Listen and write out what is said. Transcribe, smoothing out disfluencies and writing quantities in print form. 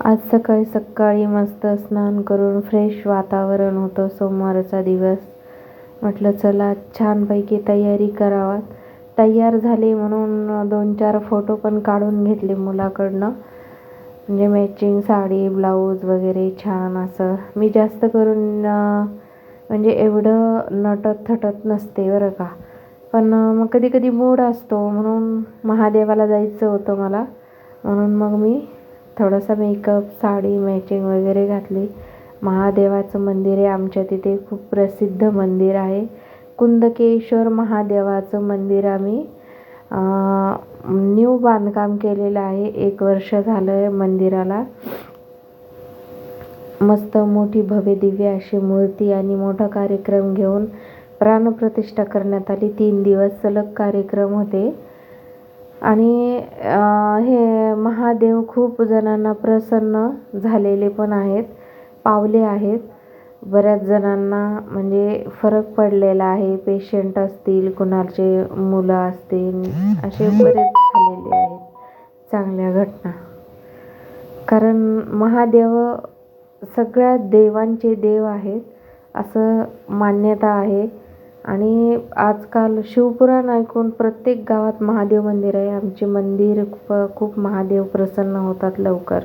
आज सकाळी सकाळी मस्त स्नान करून फ्रेश वातावरण होतं. सोमवारचा दिवस. म्हटलं चला छानपैकी तयारी करावा. तयार झाले म्हणून 2-4 फोटो पण काढून घेतले मुलाकडनं. म्हणजे मॅचिंग साडी, ब्लाऊज वगैरे छान असं. मी जास्त करून म्हणजे एवढं नटत थटत नसते बरं का. पण मग कधी कधी मूड असतो, म्हणून महादेवाला जायचं होतं मला, म्हणून मग मी थोडासा मेकअप, साडी मॅचिंग वगैरे घातली. महादेवाचं मंदिर आहे आमच्या तिथे, खूप प्रसिद्ध मंदिर आहे. कुंदकेश्वर महादेवाचं मंदिर आम्ही न्यू बांधकाम केलेलं आहे. 1 वर्ष झालं आहे मंदिराला. मस्त मोठी भव्य दिव्य अशी मूर्ती आणि मोठा कार्यक्रम घेऊन प्राणप्रतिष्ठा करण्यात आली. 3 दिवस सलग कार्यक्रम होते. आणि हे महादेव खूप जणांना प्रसन्न झालेले पण आहेत, पावले आहेत. बऱ्याच जणांना म्हणजे फरक पडलेला आहे. पेशंट असतील, कुणाचे मुलं असतील, असे बरेच झालेले आहेत चांगल्या घटना. कारण महादेव सगळ्या देवांचे देव आहेत असं मान्यता आहे. आणि आजकाल शिवपुराण ऐकून प्रत्येक गावात महादेव मंदिर आहे. आमचे मंदिर खूप महादेव प्रसन्न होतात लवकर.